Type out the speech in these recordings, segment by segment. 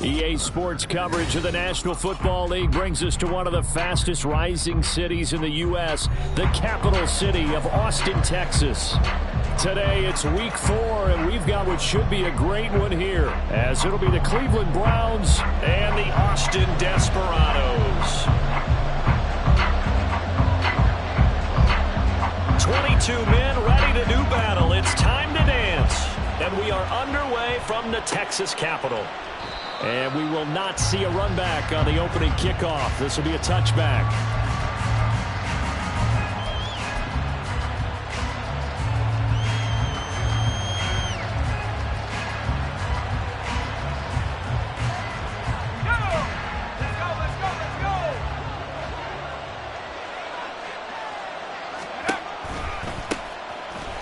EA Sports coverage of the National Football League brings us to one of the fastest rising cities in the U.S., the capital city of Austin, Texas. Today it's week 4, and we've got what should be a great one here, as it'll be the Cleveland Browns and the Austin Desperados. 22 men ready to do battle. It's time to dance. And we are underway from the Texas capital. And we will not see a run back on the opening kickoff. This will be a touchback.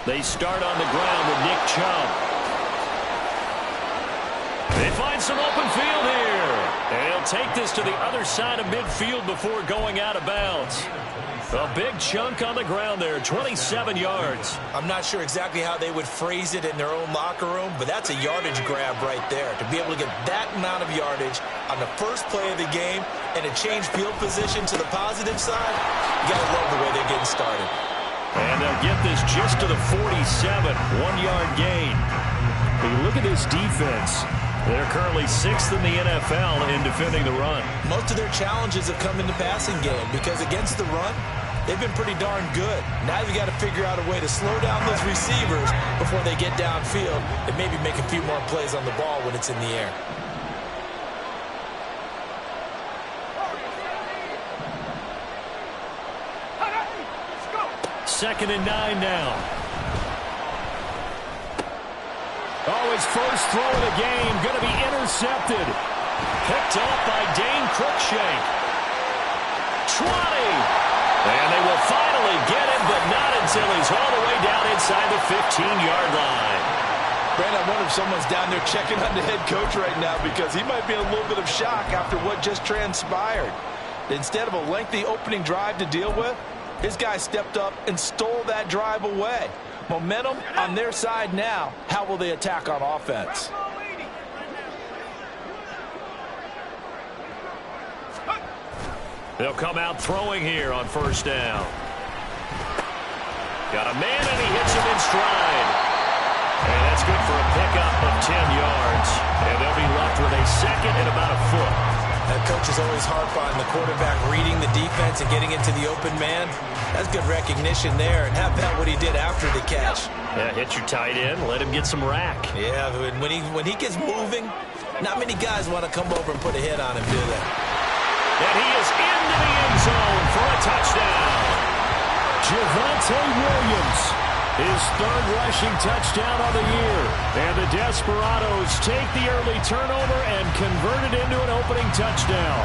They start on the ground with Nick Chubb. They find some open field here. And he'll take this to the other side of midfield before going out of bounds. A big chunk on the ground there, 27 yards. I'm not sure exactly how they would phrase it in their own locker room, but that's a yardage grab right there. To be able to get that amount of yardage on the first play of the game and to change field position to the positive side, you got to love the way they're getting started. And they'll get this just to the 47, 1-yard gain. But you look at this defense. They're currently 6th in the NFL in defending the run. Most of their challenges have come in the passing game because against the run, they've been pretty darn good. Now you've got to figure out a way to slow down those receivers before they get downfield and maybe make a few more plays on the ball when it's in the air. Second and 9 now. Oh, his first throw of the game going to be intercepted. Picked off by Dane Cruikshank. 20. And they will finally get him, but not until he's all the way down inside the 15-yard line. Brandon, I wonder if someone's down there checking on the head coach right now because he might be in a little bit of shock after what just transpired. Instead of a lengthy opening drive to deal with, his guy stepped up and stole that drive away. Momentum on their side now. How will they attack on offense? They'll come out throwing here on first down. Got a man, and he hits him in stride. And that's good for a pickup of 10 yards. And they'll be left with a second and about a foot. That coach is always harp on the quarterback reading the defense and getting into the open man. That's good recognition there. And how about what he did after the catch? Yeah, hit your tight end, let him get some rack. Yeah, when he gets moving, not many guys want to come over and put a hit on him, do they? And he is into the end zone for a touchdown. Javonte Williams, his third rushing touchdown of the year. And the Desperados take the early turnover and convert it into an opening touchdown.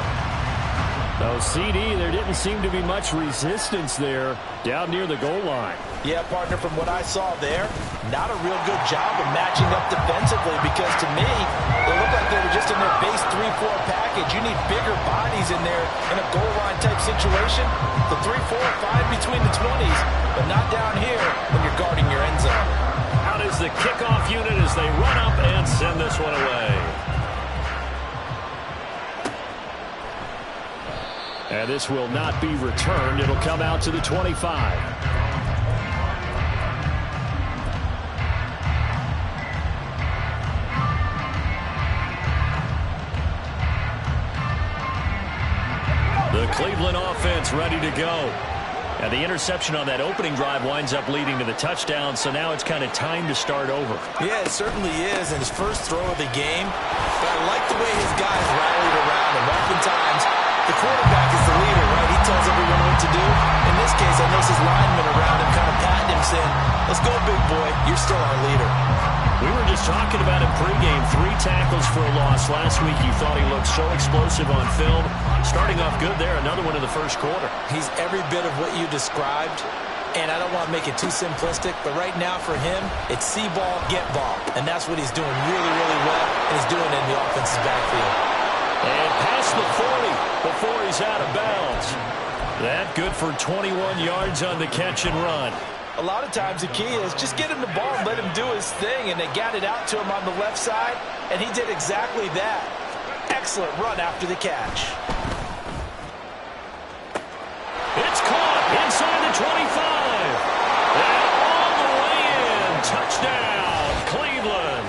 No, CD, there didn't seem to be much resistance there down near the goal line. Yeah, partner, from what I saw there, not a real good job of matching up defensively because to me, it looked like they were just in their base 3-4 package. You need bigger bodies in there in a goal line type situation. The 3-4 fine between the 20s, but not down here when you're guarding your end zone. Out is the kickoff unit as they run up and send this one away. And this will not be returned. It'll come out to the 25. The Cleveland offense ready to go. And the interception on that opening drive winds up leading to the touchdown, so now it's kind of time to start over. Yeah, it certainly is, and his first throw of the game. But I like the way his guys rallied around him. Oftentimes, the quarterback is the leader, right? He tells everyone what to do. In this case, I notice his linemen around him kind of patting him, saying, let's go, big boy. You're still our leader. We were just talking about him pregame. 3 tackles for a loss. Last week you thought he looked so explosive on film. Starting off good there. Another one in the first quarter. He's every bit of what you described. And I don't want to make it too simplistic, but right now for him, it's see ball, get ball. And that's what he's doing really, really well. And he's doing it in the offensive backfield. before he's out of bounds. That good for 21 yards on the catch and run. A lot of times the key is just get him the ball and let him do his thing, and they got it out to him on the left side, and he did exactly that. Excellent run after the catch. It's caught inside the 25. And all the way in. Touchdown, Cleveland.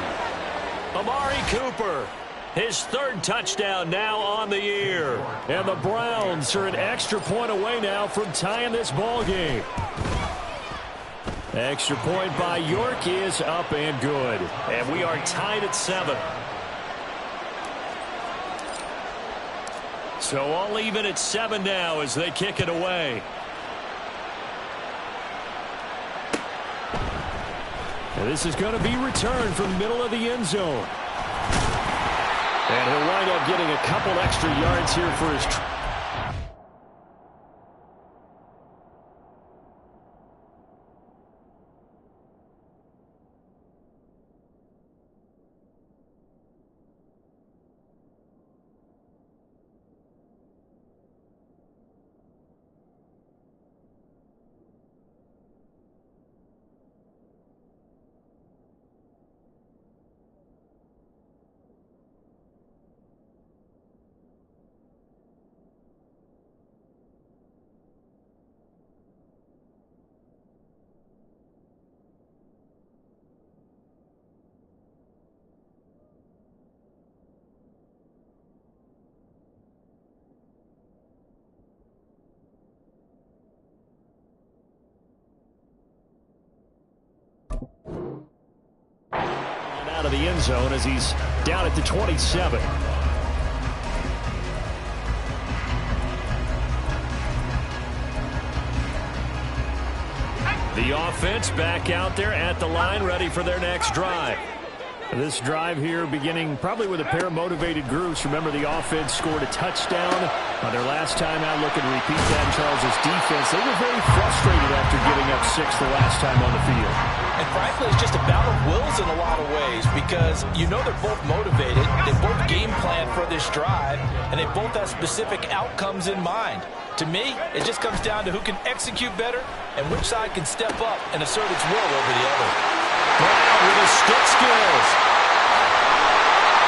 Amari Cooper, his third touchdown now on the year. And the Browns are an extra point away now from tying this ball game. Extra point by York is up and good. And we are tied at 7. So all even at 7 now as they kick it away. And this is going to be returned from the middle of the end zone. And he'll wind up getting a couple extra yards here for his out of the end zone as he's down at the 27. The offense back out there at the line, ready for their next drive. This drive here beginning probably with a pair of motivated groups. Remember, the offense scored a touchdown on their last time out. Looking to repeat that in Charles' defense. They were very frustrated after giving up 6 the last time on the field. And frankly, it's just a battle of wills in a lot of ways because you know they're both motivated. They both game plan for this drive, and they both have specific outcomes in mind. To me, it just comes down to who can execute better and which side can step up and assert its will over the other. Brown with his stick skills.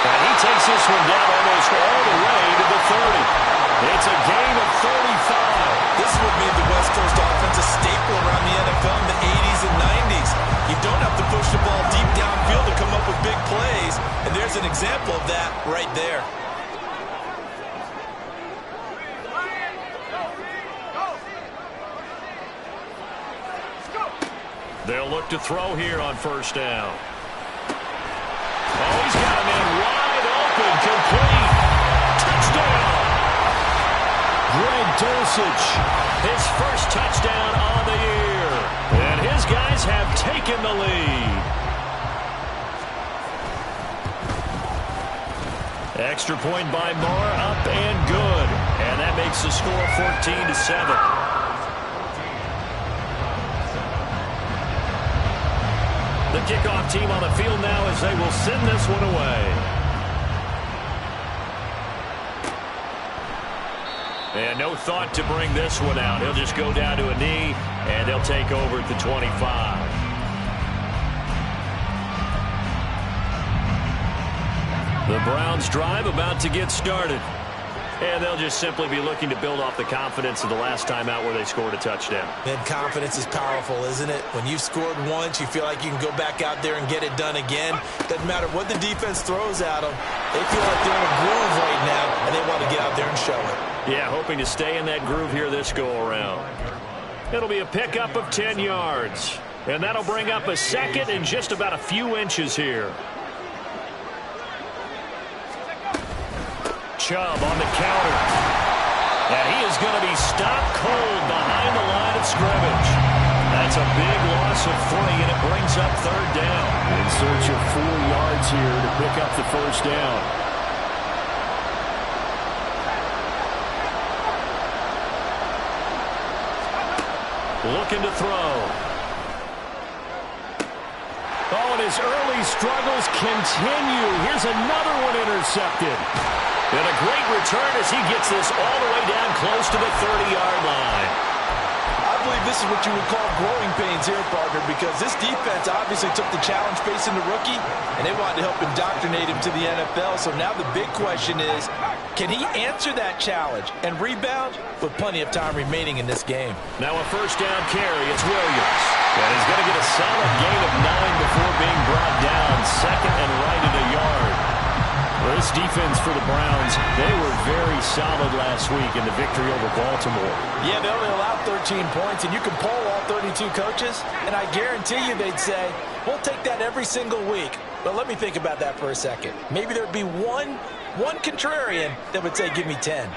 And he takes this one down almost all the way to the 30. It's a gain of 35. This would be the West Coast offense a staple around the NFL in the 80s and 90s. You don't have to push the ball deep downfield to come up with big plays, and there's an example of that right there. They'll look to throw here on first down. Oh, he's got a man wide open, complete. Touchdown! Greg Dulcich, his first touchdown on the year. And his guys have taken the lead. Extra point by Moore, up and good. And that makes the score 14-7. The kickoff team on the field now as they will send this one away. And no thought to bring this one out. He'll just go down to a knee, and they'll take over at the 25. The Browns drive about to get started. And they'll just simply be looking to build off the confidence of the last time out where they scored a touchdown. And confidence is powerful, isn't it? When you've scored once, you feel like you can go back out there and get it done again. Doesn't matter what the defense throws at them. They feel like they're in a groove right now, and they want to get out there and show it. Yeah, hoping to stay in that groove here this go-around. It'll be a pickup of 10 yards. And that'll bring up a second and just about a few inches here. Chubb on the counter. And he is going to be stopped cold behind the line of scrimmage. That's a big loss of 3, and it brings up third down. In search of 4 yards here to pick up the first down. Looking to throw. Oh, and his early struggles continue. Here's another one intercepted. And a great return as he gets this all the way down close to the 30-yard line. I believe this is what you would call growing pains here, partner, because this defense obviously took the challenge facing the rookie, and they wanted to help indoctrinate him to the NFL. So now the big question is, can he answer that challenge and rebound with plenty of time remaining in this game? Now a first down carry. It's Williams. And he's going to get a solid gain of 9 before being brought down. Second and right at a yard. Well, this defense for the Browns, they were very solid last week in the victory over Baltimore. Yeah, they only allowed 13 points, and you can poll all 32 coaches, and I guarantee you they'd say, we'll take that every single week. But let me think about that for a second. Maybe there'd be one contrarian that would say, give me 10.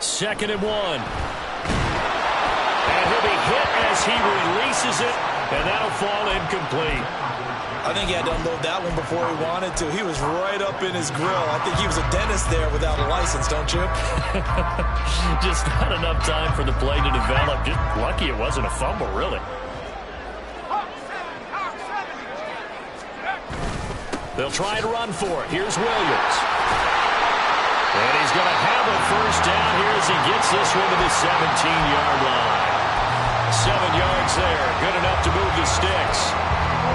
Second and 1. And he'll be hit as he releases it, and that'll fall incomplete. I think he had to unload that one before he wanted to. He was right up in his grill. I think he was a dentist there without a license, don't you? Just not enough time for the play to develop. Just lucky it wasn't a fumble, really. They'll try and run for it. Here's Williams. And he's going to have a first down here as he gets this one to the 17-yard line. 7 yards there. Good enough to move the sticks.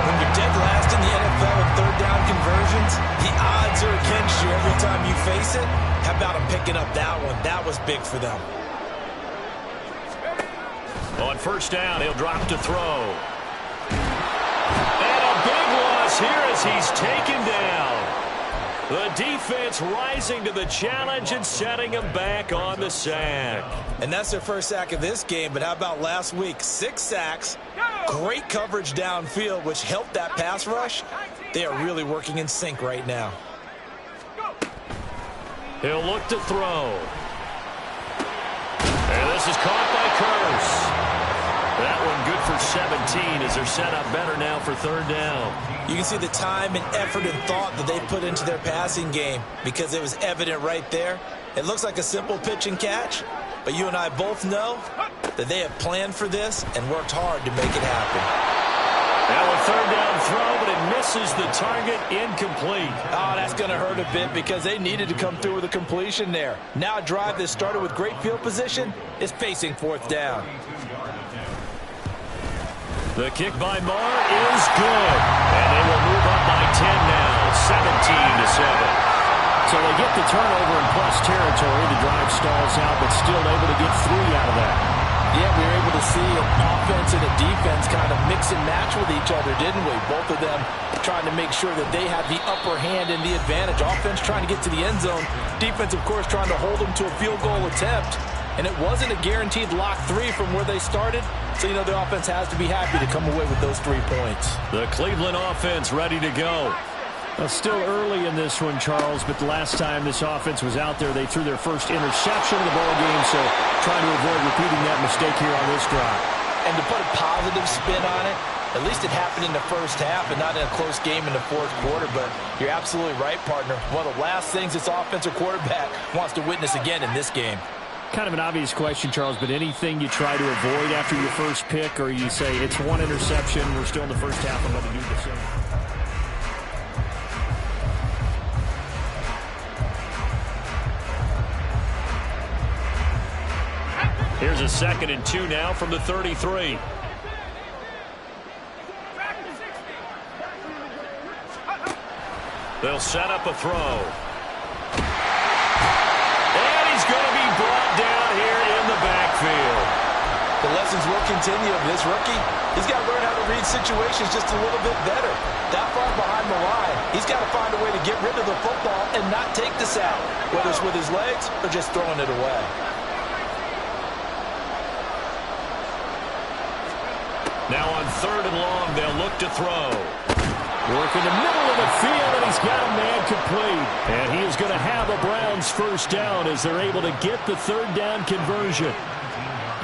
When you're dead last in the NFL with third down conversions, the odds are against you every time you face it. How about him picking up that one? That was big for them. On first down, he'll drop to throw. And a big loss here as he's taken down. The defense rising to the challenge and setting him back on the sack. And that's their first sack of this game, but how about last week? 6 sacks, great coverage downfield, which helped that pass rush. They are really working in sync right now. He'll look to throw. And this is caught by Curse. That one good for 17 as they're set up better now for third down. You can see the time and effort and thought that they put into their passing game because it was evident right there. It looks like a simple pitch and catch, but you and I both know that they have planned for this and worked hard to make it happen. Now a third down throw, but it misses the target, incomplete. Oh, that's going to hurt a bit because they needed to come through with a completion there. Now a drive that started with great field position is facing fourth down. The kick by Marr is good. And they will move up by 10 now, 17-7. So they get the turnover in plus territory. The drive stalls out, but still able to get 3 out of that. Yeah, we were able to see an offense and a defense kind of mix and match with each other, didn't we? Both of them trying to make sure that they had the upper hand and the advantage. Offense trying to get to the end zone. Defense, of course, trying to hold them to a field goal attempt. And it wasn't a guaranteed lock 3 from where they started. So, you know, the offense has to be happy to come away with those 3 points. The Cleveland offense ready to go. Well, still early in this one, Charles, but the last time this offense was out there, they threw their first interception of the ball game, so trying to avoid repeating that mistake here on this drive. And to put a positive spin on it, at least it happened in the first half and not in a close game in the fourth quarter, but you're absolutely right, partner. One of the last things this offensive quarterback wants to witness again in this game. Kind of an obvious question, Charles, but anything you try to avoid after your first pick, or you say it's 1 interception, we're still in the first half, I'm going to do the same. Here's a 2nd and 2 now from the 33. They'll set up a throw. And he's going to be brought down here in the backfield. The lessons will continue of this rookie. He's got to learn how to read situations just a little bit better. That far behind the line, he's got to find a way to get rid of the football and not take the sack, whether it's with his legs or just throwing it away. Now on 3rd and long, they'll look to throw. Work in the middle of the field, and he's got a man complete. And he is going to have a Browns first down as they're able to get the 3rd down conversion.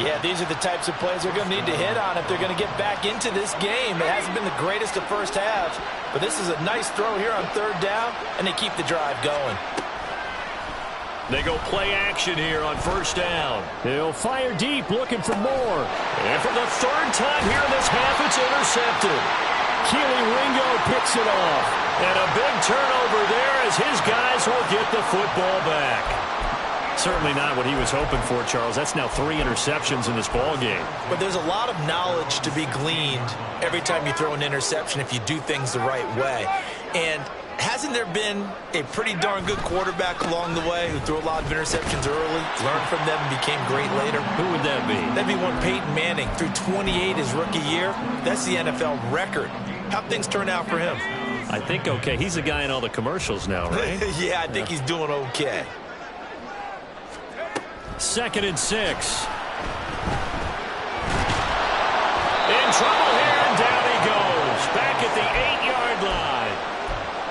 Yeah, these are the types of plays they're going to need to hit on if they're going to get back into this game. It hasn't been the greatest of first halves, but this is a nice throw here on 3rd down, and they keep the drive going. They go play action here on first down. He'll fire deep, looking for more. And for the third time here in this half, it's intercepted. Keely Ringo picks it off. And a big turnover there as his guys will get the football back. Certainly not what he was hoping for, Charles. That's now 3 interceptions in this ball game. But there's a lot of knowledge to be gleaned every time you throw an interception if you do things the right way. And hasn't there been a pretty darn good quarterback along the way who threw a lot of interceptions early, learned from them, and became great later? Who would that be? That'd be one Peyton Manning. Threw 28 his rookie year. That's the NFL record. How'd things turn out for him? I think okay. He's the guy in all the commercials now, right? Yeah, I think he's doing okay. 2nd and 6. In trouble here, and down he goes. Back at the 8-yard line.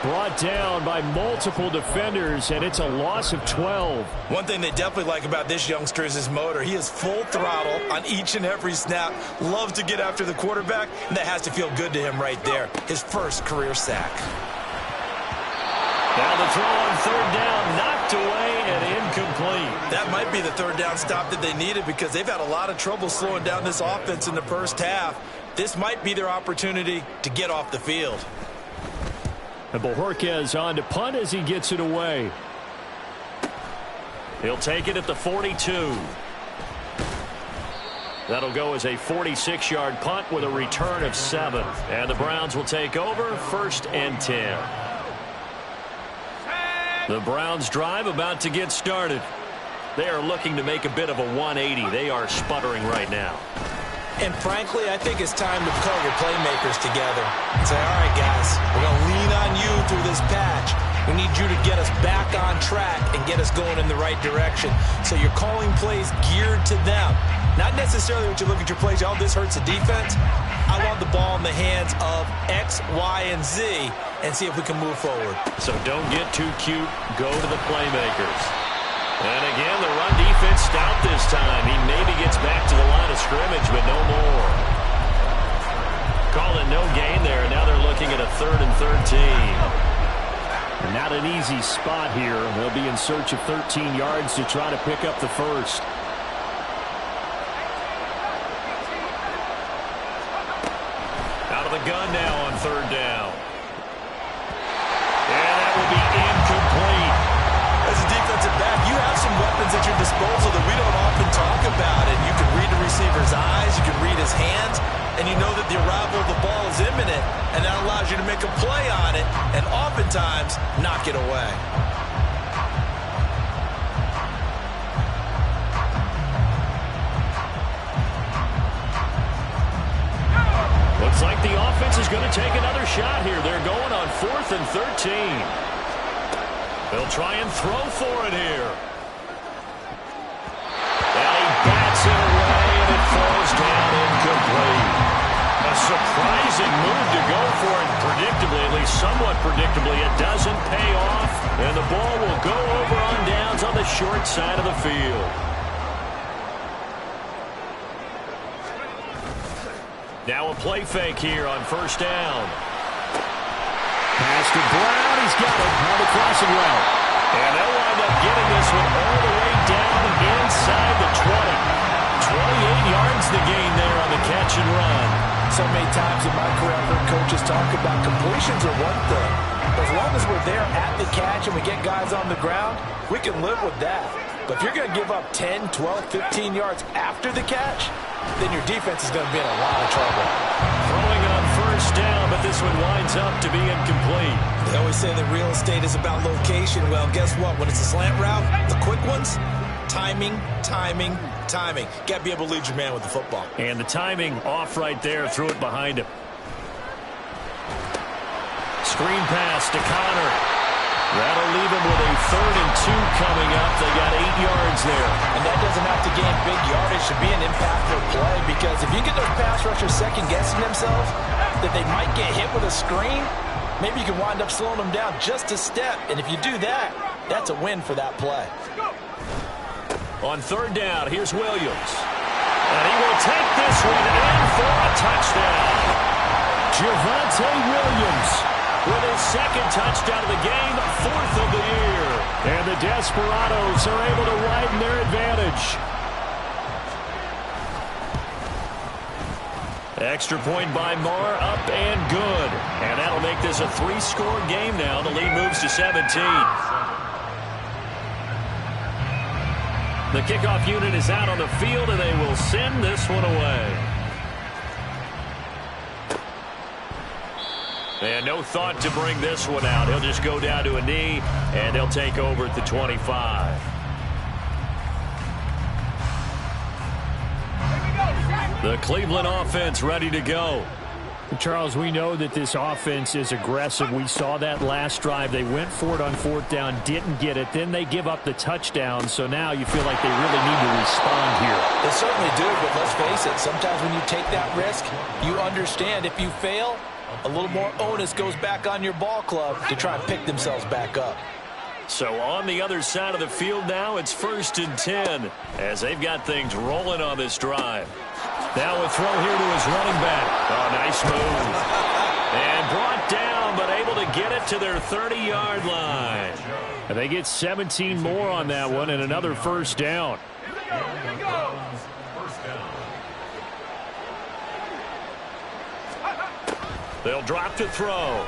Brought down by multiple defenders, and it's a loss of 12. One thing they definitely like about this youngster is his motor. He is full throttle on each and every snap. Loves to get after the quarterback, and that has to feel good to him right there. His first career sack. Now the throw on 3rd down, knocked away and incomplete. That might be the 3rd down stop that they needed because they've had a lot of trouble slowing down this offense in the first half. This might be their opportunity to get off the field. And Bojorquez on to punt as he gets it away. He'll take it at the 42. That'll go as a 46-yard punt with a return of 7. And the Browns will take over 1st and 10. The Browns drive about to get started. They are looking to make a bit of a 180. They are sputtering right now. And frankly, I think it's time to call your playmakers together and say, all right, guys, we're going to lean on you through this patch. We need you to get us back on track and get us going in the right direction. So you're calling plays geared to them. Not necessarily what you look at your plays, oh, this hurts the defense. I want the ball in the hands of X, Y, and Z and see if we can move forward. So don't get too cute. Go to the playmakers. And again, the run defense stout this time. He maybe gets back to the line of scrimmage, but no more. Calling no gain there. Now they're looking at a 3rd and 13. And not an easy spot here. They'll be in search of 13 yards to try to pick up the first. Out of the gun now on 3rd down. And that will be incomplete. As a defensive back, you have some weapons at your disposal that we don't often talk about. And you can read the receiver's eyes, you can read his hands, and you know that the arrival of the ball is imminent, and that allows you to make a play on it and oftentimes knock it away. Looks like the offense is going to take another shot here. They're going on 4th and 13. They'll try and throw for it here. And he bats it away, and it falls down incomplete. A surprising move to go for it. Predictably, at least somewhat predictably, it doesn't pay off. And the ball will go over on downs on the short side of the field. Now a play fake here on 1st down. Pass to Brown. He's got it on the crossing route. And they'll wind up getting this one all the way down inside the 20. 28 yards the gain there on the catch and run. So many times in my career, I've heard coaches talk about completions are one thing. But as long as we're there at the catch and we get guys on the ground, we can live with that. But if you're going to give up 10, 12, 15 yards after the catch, then your defense is going to be in a lot of trouble. Throwing on 1st down, but this one winds up to be incomplete. They always say that real estate is about location. Well, guess what? When it's a slant route, the quick ones, timing, timing, timing. Got to be able to lead your man with the football. And the timing off right there. Threw it behind him. Screen pass to Connor. That'll leave him with a 3rd and 2 coming up. They got 8 yards there. And that doesn't have to gain big yardage to be an impactful play, because if you get those pass rushers second-guessing themselves that they might get hit with a screen, maybe you can wind up slowing them down just a step. And if you do that, that's a win for that play. On 3rd down, here's Williams. And he will take this one in for a touchdown. Javonte Williams with his second touchdown of the game, 4th of the year. And the Desperados are able to widen their advantage. Extra point by Marr, up and good. And that'll make this a 3-score game now. The lead moves to 17. The kickoff unit is out on the field, and they will send this one away. And no thought to bring this one out. He'll just go down to a knee, and they'll take over at the 25. The Cleveland offense ready to go. Charles, we know that this offense is aggressive. We saw that last drive. They went for it on 4th down, didn't get it. Then they give up the touchdown. So now you feel like they really need to respond here. They certainly do, but let's face it. Sometimes when you take that risk, you understand if you fail, a little more onus goes back on your ball club to try and pick themselves back up. So on the other side of the field now, it's 1st and 10 as they've got things rolling on this drive. Now a throw here to his running back. Oh, nice move. And brought down, but able to get it to their 30-yard line. And they get 17 more on that one and another 1st down. They'll drop to throw.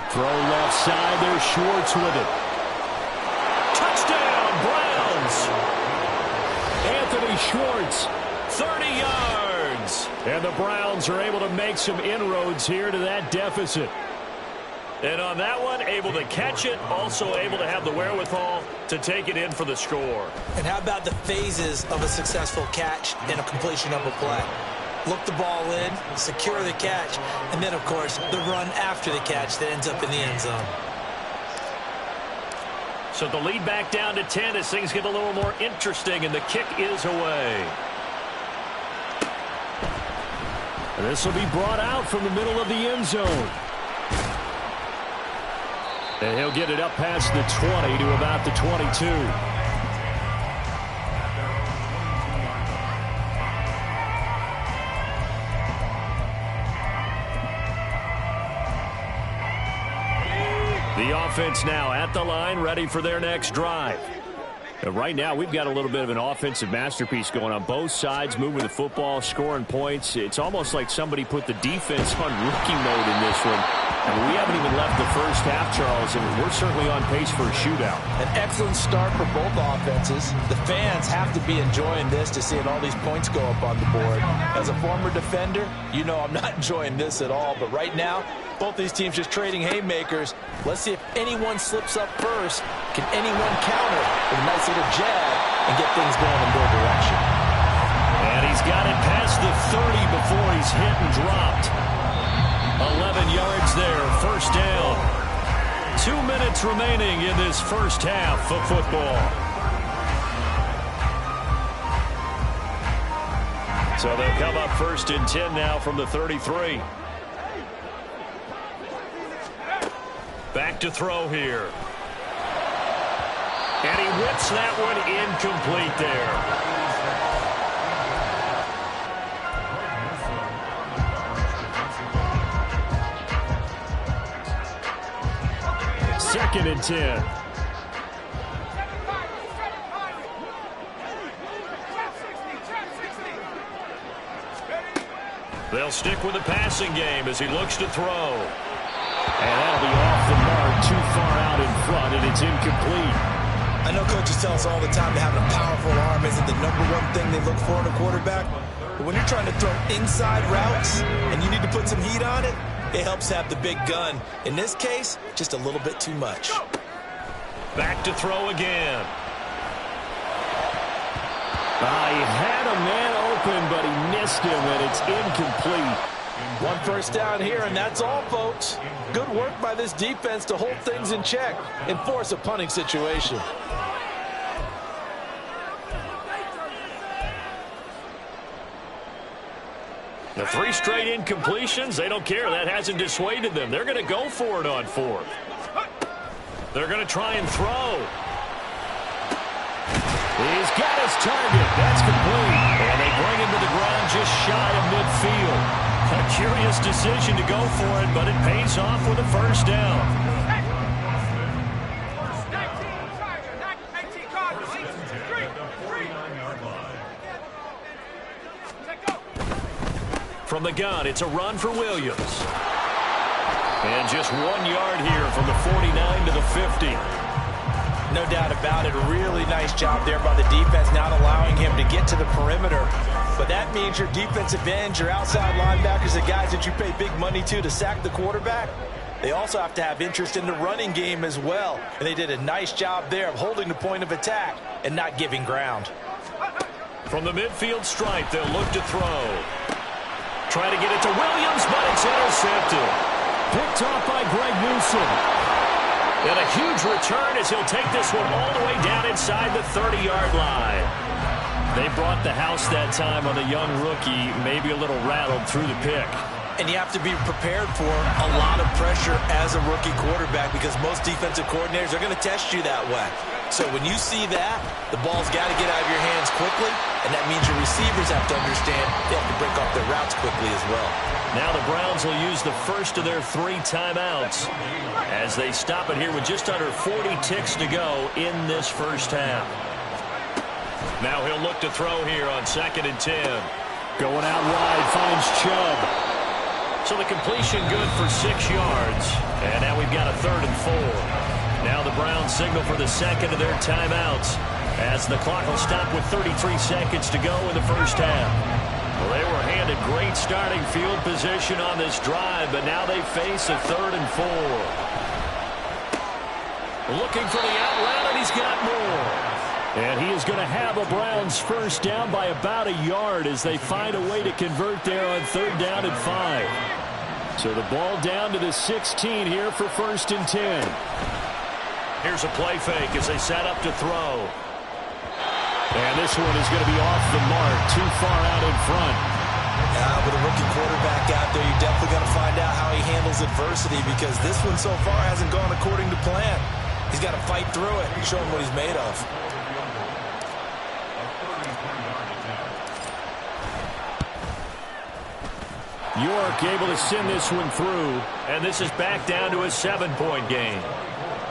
Throw left side. There's Schwartz with it. Touchdown, Browns. Anthony Schwartz. 30 yards. And the Browns are able to make some inroads here to that deficit. And on that one, able to catch it, also able to have the wherewithal to take it in for the score. And how about the phases of a successful catch and a completion of a play? Look the ball in, secure the catch, and then, of course, the run after the catch that ends up in the end zone. So the lead back down to 10 as things get a little more interesting, and the kick is away. And this will be brought out from the middle of the end zone. And he'll get it up past the 20 to about the 22. The offense now at the line, ready for their next drive. And right now, we've got a little bit of an offensive masterpiece going on both sides, moving the football, scoring points. It's almost like somebody put the defense on rookie mode in this one. And we haven't even left the first half, Charles, and we're certainly on pace for a shootout. An excellent start for both offenses. The fans have to be enjoying this to seeing all these points go up on the board. As a former defender, you know I'm not enjoying this at all. But right now, both these teams just trading haymakers. Let's see if anyone slips up first. Can anyone counter with a nice little jab and get things going in their direction? And he's got it past the 30 before he's hit and dropped. 11 yards there, 1st down. 2 minutes remaining in this first half of football. So they'll come up 1st and 10 now from the 33. Back to throw here. And he whips that one incomplete there. 2nd and 10. They'll stick with the passing game as he looks to throw. And that'll be off the mark, too far out in front, and it's incomplete. I know coaches tell us all the time that having a powerful arm isn't the #1 thing they look for in a quarterback. But when you're trying to throw inside routes and you need to put some heat on it, it helps have the big gun. In this case, just a little bit too much. Back to throw again. He had a man open, but he missed him, and it's incomplete. 1 first down here, and that's all, folks. Good work by this defense to hold things in check and force a punting situation. The 3 straight incompletions, they don't care. That hasn't dissuaded them. They're going to go for it on 4th. They're going to try and throw. He's got his target. That's complete. And they bring him to the ground just shy of midfield. A curious decision to go for it, but it pays off with a first down. From the gun, it's a run for Williams. And just 1 yard here from the 49 to the 50. No doubt about it. Really nice job there by the defense, not allowing him to get to the perimeter. But that means your defensive ends, your outside linebackers, the guys that you pay big money to sack the quarterback, they also have to have interest in the running game as well. And they did a nice job there of holding the point of attack and not giving ground. From the midfield stripe, they'll look to throw. Try to get it to Williams, but it's intercepted. Picked off by Greg Newsom. And a huge return as he'll take this one all the way down inside the 30-yard line. They brought the house that time on the young rookie, maybe a little rattled through the pick. And you have to be prepared for a lot of pressure as a rookie quarterback because most defensive coordinators are going to test you that way. So when you see that, the ball's got to get out of your hands quickly, and that means your receivers have to understand they have to break off their routes quickly as well. Now the Browns will use the first of their 3 timeouts as they stop it here with just under 40 ticks to go in this first half. Now he'll look to throw here on 2nd and 10. Going out wide, finds Chubb. So the completion good for 6 yards. And now we've got a 3rd and 4. Now the Browns signal for the second of their timeouts as the clock will stop with 33 seconds to go in the first half. Well, they were handed great starting field position on this drive, but now they face a 3rd and 4. Looking for the out route, and he's got more. And he is going to have a Browns first down by about a yard as they find a way to convert there on 3rd down and 5. So the ball down to the 16 here for 1st and 10. Here's a play fake as they set up to throw. And this one is going to be off the mark, too far out in front. With a rookie quarterback out there, you're definitely going to find out how he handles adversity because this one so far hasn't gone according to plan. He's got to fight through it and show him what he's made of. York able to send this one through, and this is back down to a 7-point game.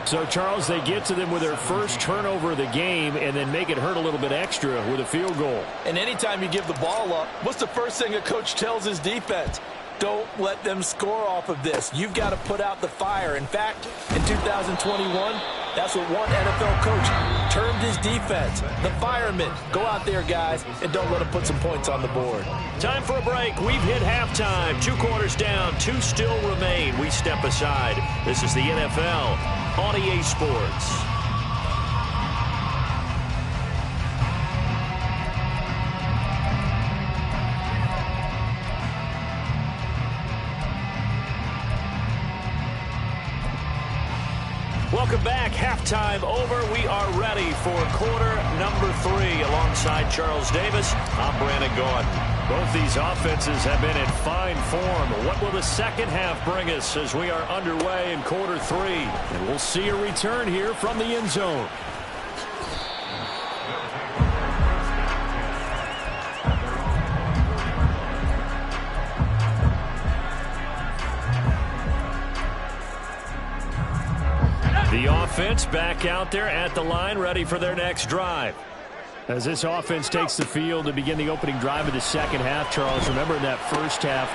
So, Charles, they get to them with their first turnover of the game and then make it hurt a little bit extra with a field goal. And anytime you give the ball up, what's the first thing a coach tells his defense? Don't let them score off of this. You've got to put out the fire. In fact, in 2021, that's what one NFL coach termed his defense. The firemen. Go out there, guys, and don't let them put some points on the board. Time for a break. We've hit halftime. 2 quarters down. 2 still remain. We step aside. This is the NFL on EA Sports. Welcome back. Halftime over. We are ready for quarter number 3. Alongside Charles Davis, I'm Brandon Gordon. Both these offenses have been in fine form. What will the second half bring us as we are underway in quarter 3? And we'll see a return here from the end zone. The offense back out there at the line, ready for their next drive. As this offense takes the field to begin the opening drive of the second half, Charles, remember in that first half,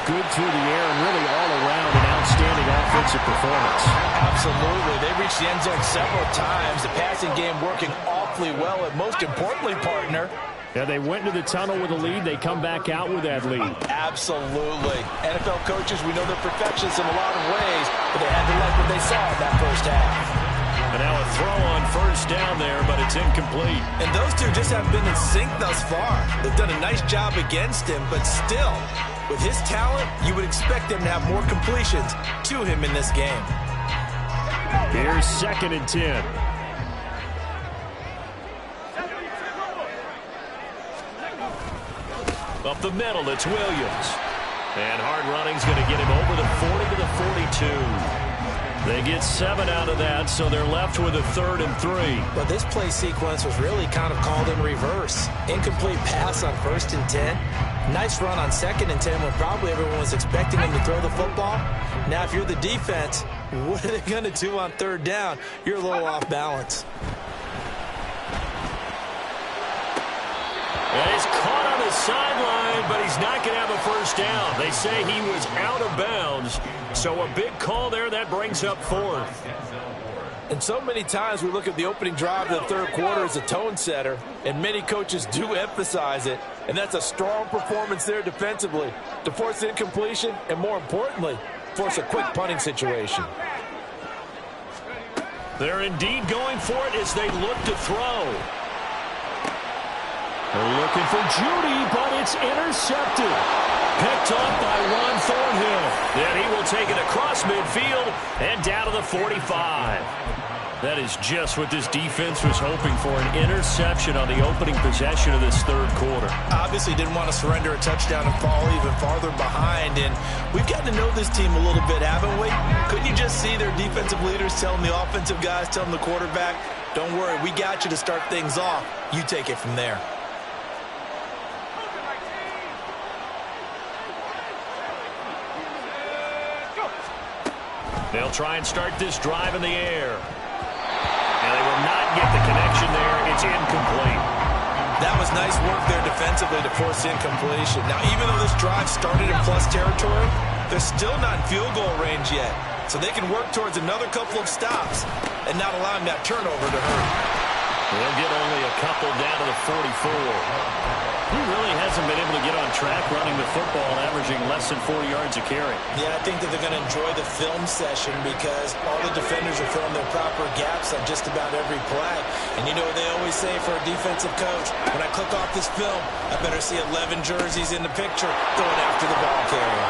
good through the air and really all around an outstanding offensive performance. Absolutely. They reached the end zone several times. The passing game working awfully well, and most importantly, partner, yeah, they went into the tunnel with a lead. They come back out with that lead. Absolutely. NFL coaches, we know they're perfectionists in a lot of ways, but they had to like what they saw in that first half. And now a throw on first down there, but it's incomplete. And those two just haven't been in sync thus far. They've done a nice job against him, but still, with his talent, you would expect him to have more completions to him in this game. Here's 2nd and 10. Up the middle, it's Williams. And hard running's going to get him over the 40 to the 42. They get 7 out of that, so they're left with a 3rd and 3. But this play sequence was really kind of called in reverse. Incomplete pass on 1st and 10. Nice run on 2nd and 10 when probably everyone was expecting him to throw the football. Now, if you're the defense, what are they going to do on 3rd down? You're a little off balance. And he's caught on the sideline, but he's not going to have a first down. They say he was out of bounds, so a big call there. That brings up 4th. And so many times we look at the opening drive of the 3rd quarter as a tone setter, and many coaches do emphasize it, and that's a strong performance there defensively to force incompletion and, more importantly, force a quick punting situation. They're indeed going for it as they look to throw. They're looking for Judy, but it's intercepted. Picked off by Ron Thornhill. Then he will take it across midfield and down to the 45. That is just what this defense was hoping for, an interception on the opening possession of this 3rd quarter. Obviously didn't want to surrender a touchdown and fall even farther behind, and we've gotten to know this team a little bit, haven't we? Couldn't you just see their defensive leaders telling the offensive guys, telling the quarterback, don't worry, we got you to start things off. You take it from there. They'll try and start this drive in the air. And they will not get the connection there. It's incomplete. That was nice work there defensively to force incompletion. Now, even though this drive started in plus territory, they're still not in field goal range yet. So they can work towards another couple of stops and not allowing that turnover to hurt. They'll get only a couple down to the 44. He really hasn't been able to get on track running the football and averaging less than 4 yards a carry. Yeah, I think that they're going to enjoy the film session because all the defenders are filling their proper gaps on just about every play. And you know what they always say for a defensive coach? When I click off this film, I better see 11 jerseys in the picture going after the ball carrier.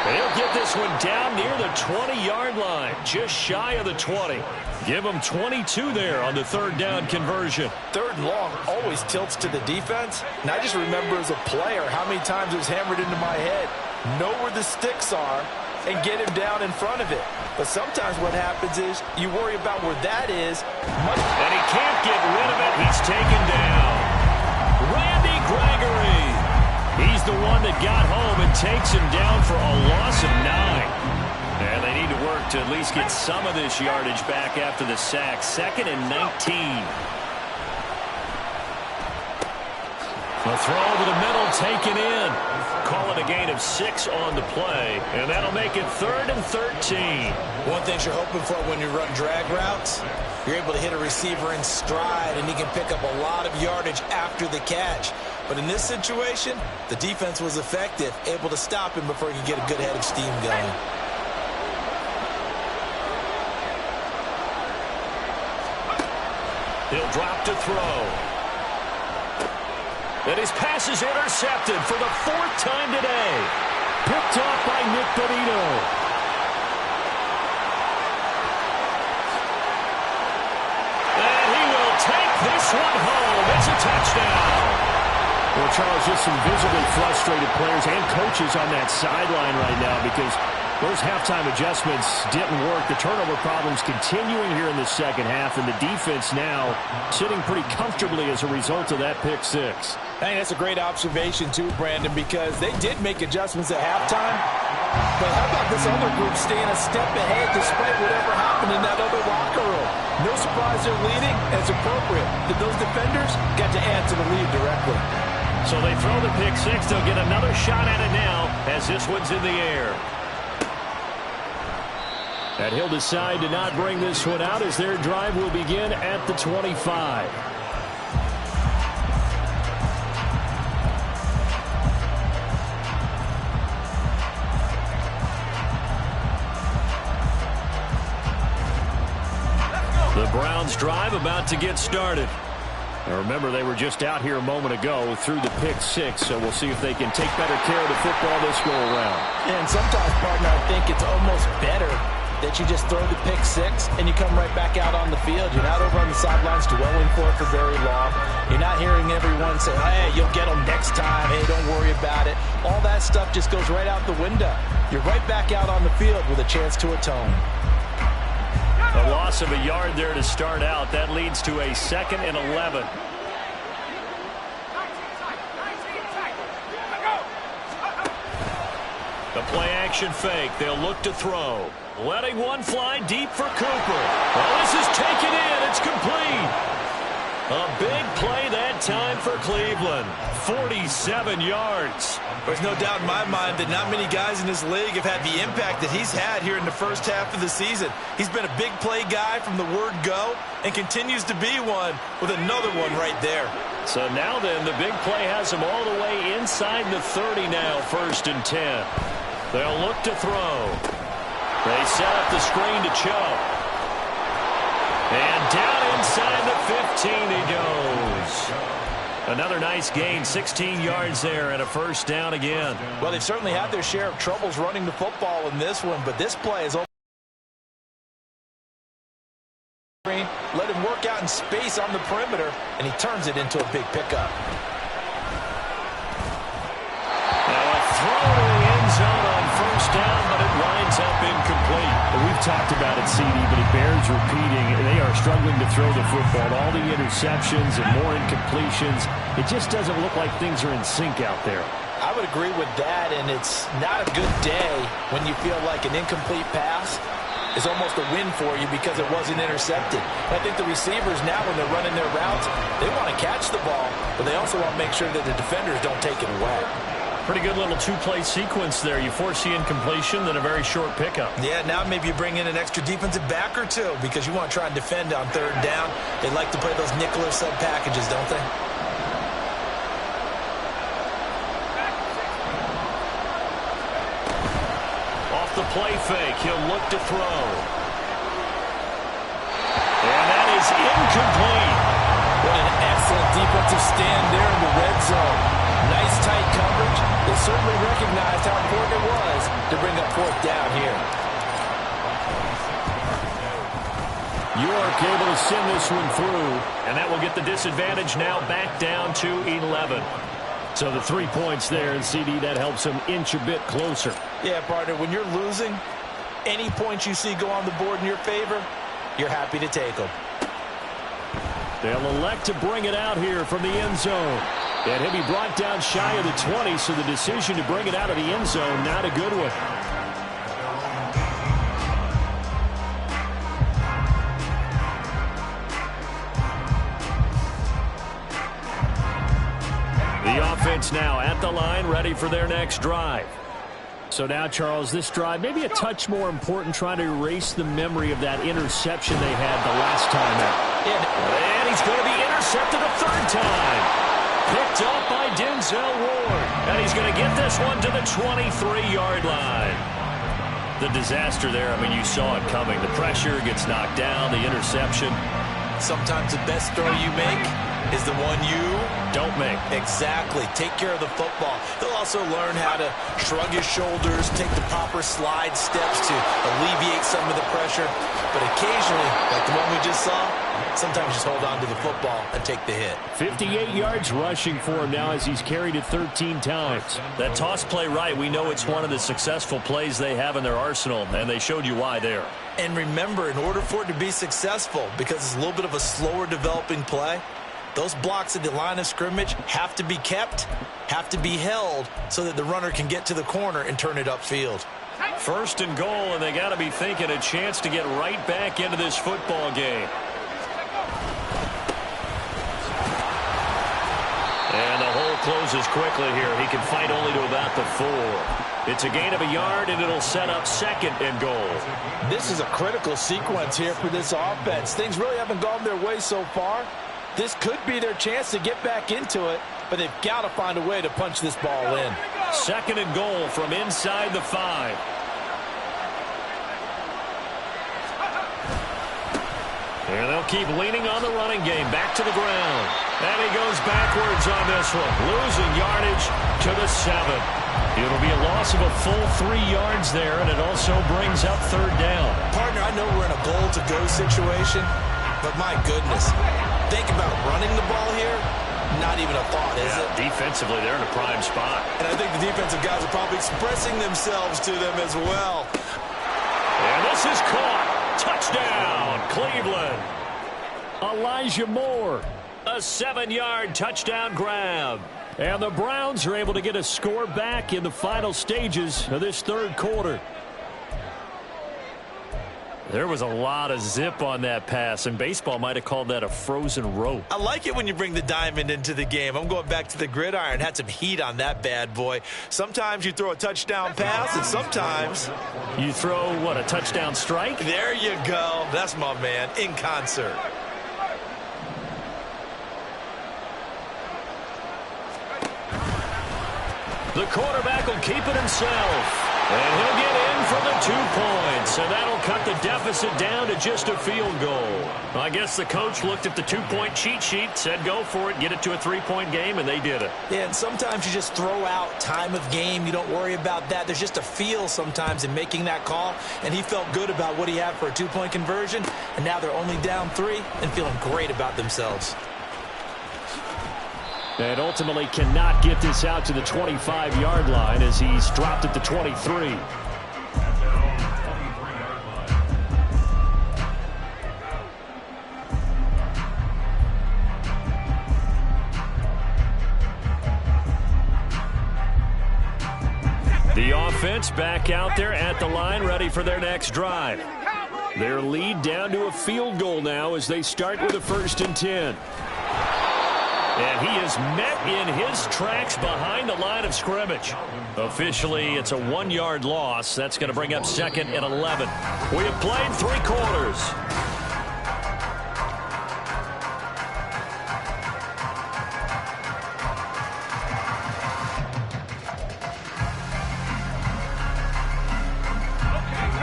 They'll get this one down near the 20-yard line, just shy of the 20. Give them 22 there on the 3rd down conversion. 3rd and long always tilts to the defense. And I just remember as a player how many times it was hammered into my head. Know where the sticks are and get him down in front of it. But sometimes what happens is you worry about where that is. And he can't get rid of it. He's taken down. Randy Gregory. He's the one that got home and takes him down for a loss of 9. And they need to work to at least get some of this yardage back after the sack. 2nd and 19. The throw over the middle taken in. Call it a gain of 6 on the play. And that'll make it 3rd and 13. One thing you're hoping for when you run drag routes, you're able to hit a receiver in stride, and he can pick up a lot of yardage after the catch. But in this situation, the defense was effective, able to stop him before he could get a good head of steam going. He'll drop to throw. And his pass is intercepted for the 4th time today. Picked off by Nick Bonito. And he will take this one home. It's a touchdown. Well, Charles, just some visibly frustrated players and coaches on that sideline right now because those halftime adjustments didn't work. The turnover problems continuing here in the 2nd half, and the defense now sitting pretty comfortably as a result of that pick 6. I think that's a great observation, too, Brandon, because they did make adjustments at halftime. But how about this other group staying a step ahead despite whatever happened in that other locker room? No surprise they're leading, and it's appropriate that those defenders got to add to the lead directly. So they throw the pick 6. They'll get another shot at it now as this one's in the air. And he'll decide to not bring this one out as their drive will begin at the 25. The Browns drive about to get started. Now remember, they were just out here a moment ago through the pick 6, so we'll see if they can take better care of the football this go around. And sometimes, partner, I think it's almost better that you just throw the pick 6 and you come right back out on the field. You're not over on the sidelines dwelling for it for very long. You're not hearing everyone say, hey, you'll get them next time. Hey, don't worry about it. All that stuff just goes right out the window. You're right back out on the field with a chance to atone. A loss of a yard there to start out. That leads to a 2nd and 11. The play action fake. They'll look to throw. Letting one fly deep for Cooper. Well, this is taken in. It's complete. A big play that time for Cleveland. 47 yards. There's no doubt in my mind that not many guys in this league have had the impact that he's had here in the first half of the season. He's been a big play guy from the word go and continues to be one with another one right there. So now then, the big play has him all the way inside the 30 now, 1st and 10. They'll look to throw. They set up the screen to Chubb. And down inside the 15 he goes. Another nice gain, 16 yards there and a 1st down again. Well, they've certainly had their share of troubles running the football in this one, but this play is let him work out in space on the perimeter, and he turns it into a big pickup. Now a throw to the end zone on 1st down, but it winds up incomplete. We've talked about it, CD, but it bears repeating. They are struggling to throw the football. All the interceptions and more incompletions. It just doesn't look like things are in sync out there. I would agree with that, and it's not a good day when you feel like an incomplete pass is almost a win for you because it wasn't intercepted. I think the receivers now, when they're running their routes, they want to catch the ball, but they also want to make sure that the defenders don't take it away. Pretty good little two-play sequence there. You force the incompletion, then a very short pickup. Yeah, now maybe you bring in an extra defensive back or two because you want to try and defend on 3rd down. They like to play those nickel or sub packages, don't they? Off the play fake, he'll look to throw. And that is incomplete. What an excellent defensive stand there in the red zone. Nice tight coverage. They certainly recognized how important it was to bring up 4th down here. York able to send this one through, and that will get the disadvantage now back down to 11. So the 3 points there, and CD, that helps them inch a bit closer. Yeah, partner, when you're losing, any points you see go on the board in your favor, you're happy to take them. They'll elect to bring it out here from the end zone. And he'll be brought down shy of the 20, so the decision to bring it out of the end zone, not a good one. The offense now at the line, ready for their next drive. So now, Charles, this drive maybe a touch more important, trying to erase the memory of that interception they had the last time out. And he's going to be intercepted a 3rd time. Picked up by Denzel Ward. And he's going to get this one to the 23-yard line. The disaster there, I mean, you saw it coming. The pressure gets knocked down, the interception. Sometimes the best throw you make is the one you don't make. Exactly. Take care of the football. He'll also learn how to shrug his shoulders, take the proper slide steps to alleviate some of the pressure. But occasionally, like the one we just saw, sometimes just hold on to the football and take the hit. 58 yards rushing for him now as he's carried it 13 times. That toss play right, we know it's one of the successful plays they have in their arsenal, and they showed you why there. And remember, in order for it to be successful, because it's a little bit of a slower developing play, those blocks at the line of scrimmage have to be kept, have to be held, so that the runner can get to the corner and turn it upfield. 1st and goal, and they got to be thinking a chance to get right back into this football game. And the hole closes quickly here. He can fight only to about the 4. It's a gain of a yard, and it'll set up 2nd and goal. This is a critical sequence here for this offense. Things really haven't gone their way so far. This could be their chance to get back into it, but they've got to find a way to punch this ball in. 2nd and goal from inside the 5. And they'll keep leaning on the running game. Back to the ground. And he goes backwards on this one. Losing yardage to the 7. It'll be a loss of a full 3 yards there, and it also brings up 3rd down. Partner, I know we're in a goal-to-go situation, but my goodness, think about running the ball here. Not even a thought, is it? Defensively, they're in a prime spot. And I think the defensive guys are probably expressing themselves to them as well. And this is caught. Touchdown, Cleveland. Elijah Moore, a 7-yard touchdown grab. And the Browns are able to get a score back in the final stages of this third quarter. There was a lot of zip on that pass, and baseball might have called that a frozen rope. I like it when you bring the diamond into the game. I'm going back to the gridiron. Had some heat on that bad boy. Sometimes you throw a touchdown pass, and sometimes you throw, what, a touchdown strike? There you go. That's my man, in concert. The quarterback will keep it himself. And he'll get in for the 2 points. And that'll cut the deficit down to just a field goal. I guess the coach looked at the 2-point cheat sheet, said go for it, get it to a 3-point game, and they did it. Yeah, and sometimes you just throw out time of game. You don't worry about that. There's just a feel sometimes in making that call. And he felt good about what he had for a 2-point conversion. And now they're only down 3 and feeling great about themselves. And ultimately cannot get this out to the 25-yard line as he's dropped at the 23. The offense back out there at the line, ready for their next drive. Their lead down to a field goal now as they start with a 1st and 10. And he is met in his tracks behind the line of scrimmage. Officially, it's a 1-yard loss. That's going to bring up 2nd and 11. We have played 3 quarters.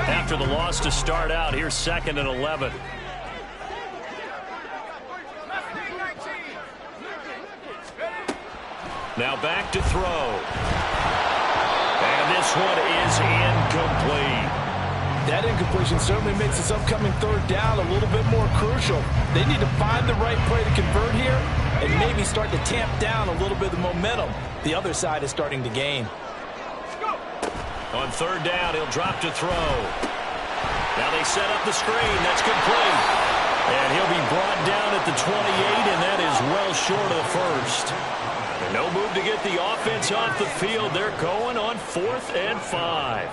After the loss to start out, here's 2nd and 11. Now back to throw. And this one is incomplete. That incompletion certainly makes this upcoming 3rd down a little bit more crucial. They need to find the right play to convert here and maybe start to tamp down a little bit of the momentum the other side is starting to gain. On 3rd down, he'll drop to throw. Now they set up the screen. That's complete. And he'll be brought down at the 28, and that is well short of the 1st. No move to get the offense off the field. They're going on 4th and 5.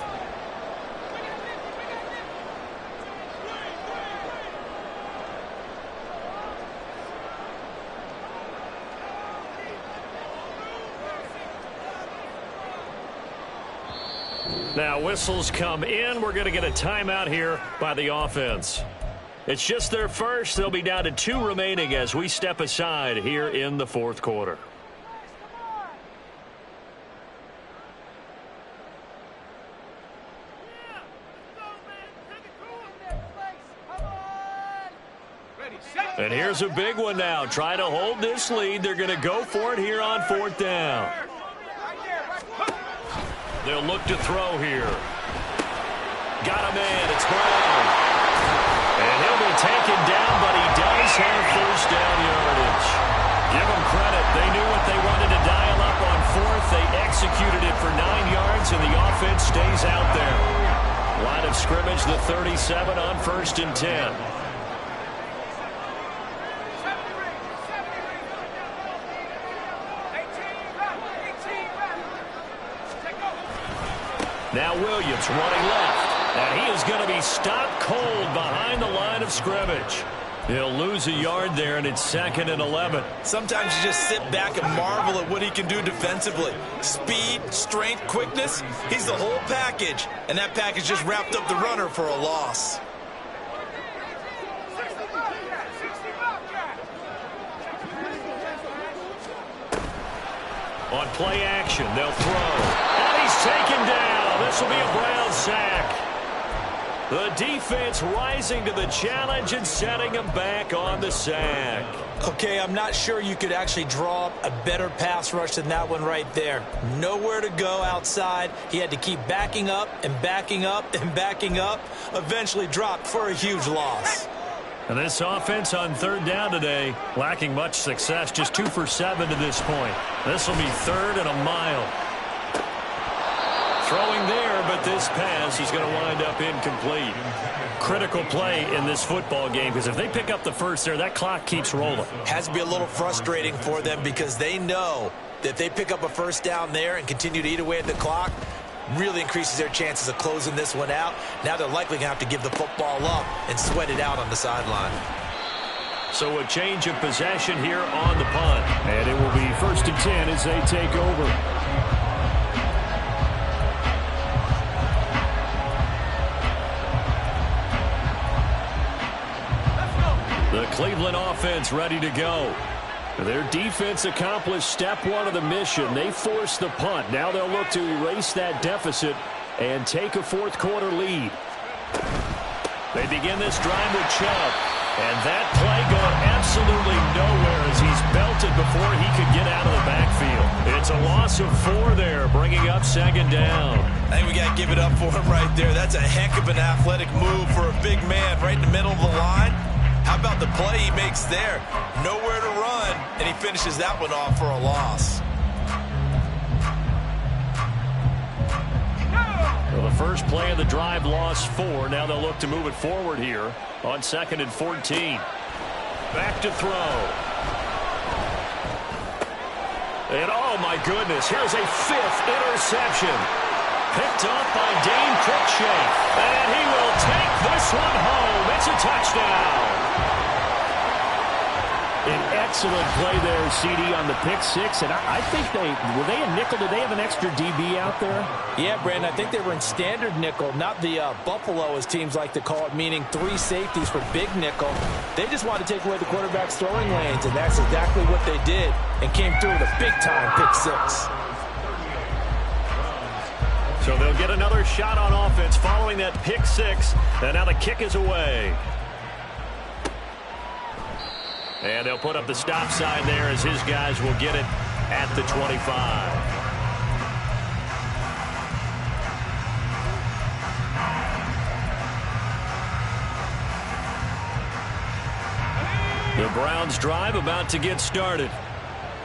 Now whistles come in. We're going to get a timeout here by the offense. It's just their first. They'll be down to 2 remaining as we step aside here in the 4th quarter. And here's a big one now. Trying to hold this lead. They're going to go for it here on 4th down. They'll look to throw here. Got a man. It's Brown. And he'll be taken down, but he does have 1st down yardage. Give them credit. They knew what they wanted to dial up on 4th. They executed it for 9 yards, and the offense stays out there. Line of scrimmage, the 37 on 1st and 10. Now Williams running left. And he is going to be stopped cold behind the line of scrimmage. He'll lose a yard there, and it's 2nd and 11. Sometimes you just sit back and marvel at what he can do defensively. Speed, strength, quickness, he's the whole package. And that package just wrapped up the runner for a loss. On play action, they'll throw. And he's taken down. This will be a Brown sack. The defense rising to the challenge and setting him back on the sack. Okay, I'm not sure you could actually draw up a better pass rush than that one right there. Nowhere to go outside. He had to keep backing up and backing up and backing up. Eventually dropped for a huge loss. And this offense on 3rd down today, lacking much success, just 2 for 7 to this point. This will be 3rd and a mile. Throwing there, but this pass is going to wind up incomplete. Critical play in this football game, because if they pick up the 1st there, that clock keeps rolling. Has to be a little frustrating for them because they know If they pick up a first down there and continue to eat away at the clock, really increases their chances of closing this one out. Now they're likely going to have to give the football up and sweat it out on the sideline. So a change of possession here on the punt. And it will be 1st and 10 as they take over. The Cleveland offense ready to go. Their defense accomplished step one of the mission. They forced the punt. Now they'll look to erase that deficit and take a fourth-quarter lead. They begin this drive with Chubb. And that play going absolutely nowhere as he's belted before he could get out of the backfield. It's a loss of 4 there, bringing up 2nd down. I think we got to give it up for him right there. That's a heck of an athletic move for a big man right in the middle of the line. How about the play he makes there? Nowhere to run, and he finishes that one off for a loss. Well, the first play of the drive lost 4. Now they'll look to move it forward here on 2nd and 14. Back to throw. And oh my goodness, here's a 5th interception. Picked up by Dane Cruikshank. And he will take this one home. It's a touchdown. An excellent play there, CD, on the pick 6. And I think were they a nickel? Did they have an extra DB out there? Yeah, Brandon, I think they were in standard nickel, not the Buffalo, as teams like to call it, meaning 3 safeties for big nickel. They just wanted to take away the quarterback's throwing lanes, and that's exactly what they did, and came through with a big-time pick 6. So they'll get another shot on offense following that pick 6. And now the kick is away. And they'll put up the stop sign there as his guys will get it at the 25. The Browns drive about to get started.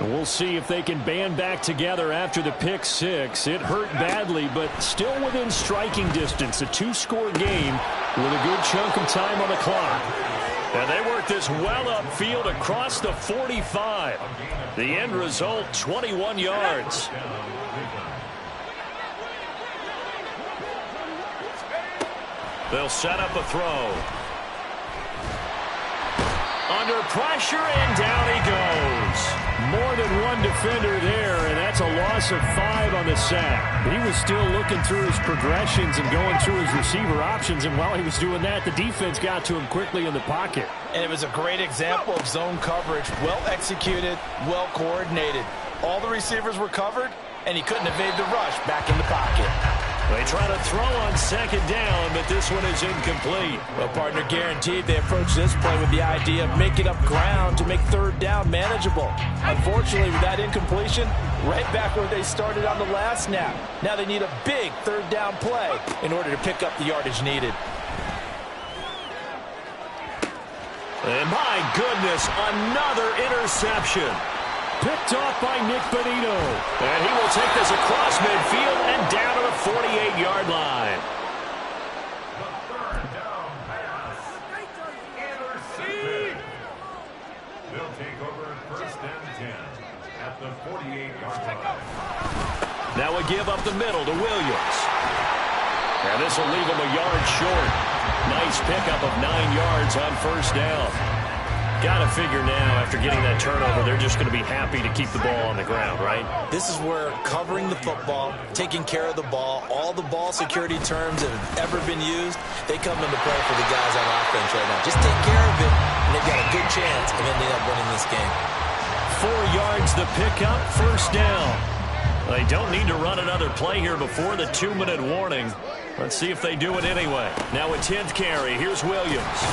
We'll see if they can band back together after the pick 6. It hurt badly, but still within striking distance. A 2-score game with a good chunk of time on the clock. And they work this well upfield across the 45. The end result, 21 yards. They'll set up a throw. Under pressure, and down he goes. More than one defender there, and that's a loss of 5 on the sack. He was still looking through his progressions and going through his receiver options, and while he was doing that, the defense got to him quickly in the pocket. And it was a great example of zone coverage. Well executed, well coordinated. All the receivers were covered, and he couldn't evade the rush back in the pocket. They try to throw on 2nd down, but this one is incomplete. Well, partner, guaranteed they approach this play with the idea of making up ground to make 3rd down manageable. Unfortunately, with that incompletion, right back where they started on the last snap. Now they need a big 3rd down play in order to pick up the yardage needed. And my goodness, another interception. Picked off by Nick Bonito. And he will take this across midfield and down to the 48-yard line. They'll take over 1st and 10 at the 48-yard line. Now a give up the middle to Williams. And this will leave him a yard short. Nice pickup of 9 yards on 1st down. Got to figure now, after getting that turnover, they're just going to be happy to keep the ball on the ground, right? This is where covering the football, taking care of the ball, all the ball security terms that have ever been used, they come into play for the guys on offense right now. Just take care of it, and they've got a good chance of ending up winning this game. 4 yards the pickup, 1st down. They don't need to run another play here before the 2-minute warning. Let's see if they do it anyway. Now a 10th carry. Here's Williams.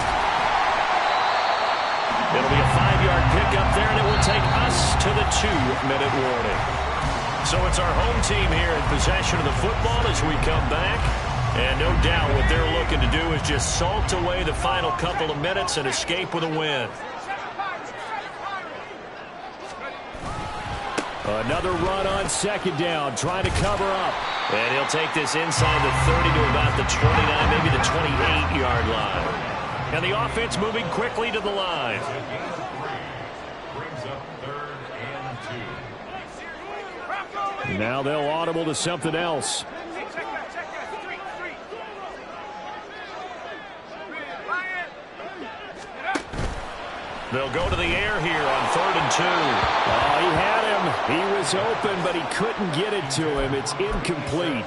It'll be a 5-yard pickup there, and it will take us to the 2-minute warning. So it's our home team here in possession of the football as we come back. And no doubt what they're looking to do is just salt away the final couple of minutes and escape with a win. Another run on 2nd down, trying to cover up. And he'll take this inside the 30 to about the 29, maybe the 28-yard line. And the offense moving quickly to the line. Brings up 3rd and 2. Now they'll audible to something else. They'll go to the air here on 3rd and 2. Oh, he had him. He was open, but he couldn't get it to him. It's incomplete.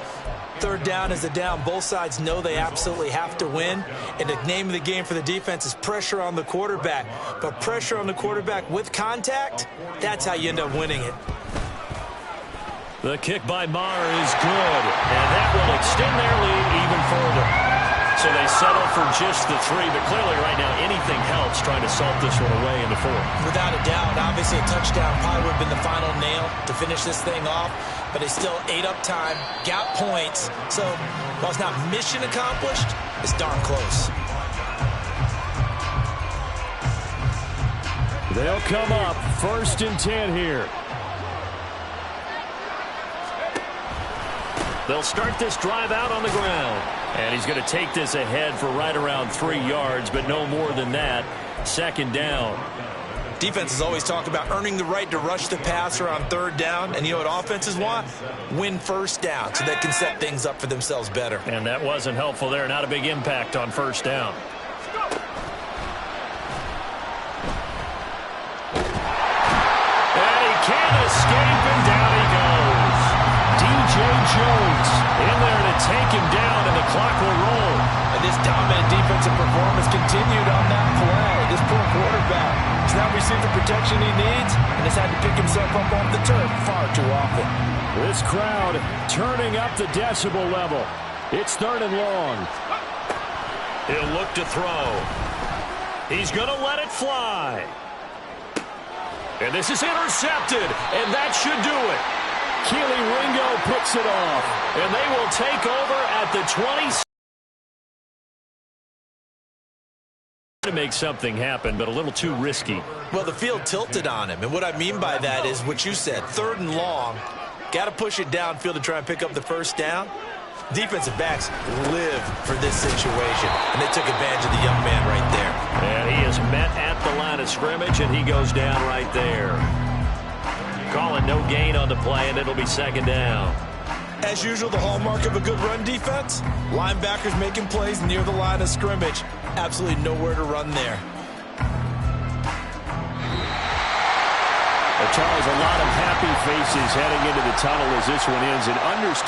3rd down is a down. Both sides know they absolutely have to win. And the name of the game for the defense is pressure on the quarterback. But pressure on the quarterback with contact, that's how you end up winning it. The kick by Maher is good, and that will extend their lead even further. So they settle for just the 3, but clearly right now anything helps trying to salt this one away in the 4th. Without a doubt, obviously a touchdown probably would have been the final nail to finish this thing off, but they still ate up time, got points, so while it's not mission accomplished, it's darn close. They'll come up 1st and 10 here. They'll start this drive out on the ground. And he's going to take this ahead for right around 3 yards, but no more than that. 2nd down. Defenses always talk about earning the right to rush the passer on 3rd down. And you know what offenses want? Win 1st down so they can set things up for themselves better. And that wasn't helpful there. Not a big impact on 1st down. And he can't escape, and down he goes. DJ Jones in there to take him down, and the clock will roll. And this dominant defensive performance continued on that play. This poor quarterback has not received the protection he needs and has had to pick himself up off the turf far too often. This crowd turning up the decibel level. It's 3rd and long. He'll look to throw. He's going to let it fly. And this is intercepted, and that should do it. Keely Ringo picks it off. And they will take over at the 20. To make something happen, but a little too risky. Well, the field tilted on him, and what I mean by that is what you said, 3rd and long. Got to push it downfield to try and pick up the 1st down. Defensive backs live for this situation, and they took advantage of the young man right there. And he is met at the line of scrimmage, and he goes down right there. Calling no gain on the play, and it'll be 2nd down. As usual, the hallmark of a good run defense, linebackers making plays near the line of scrimmage. Absolutely nowhere to run there. Charles, a lot of happy faces heading into the tunnel as this one ends. And understand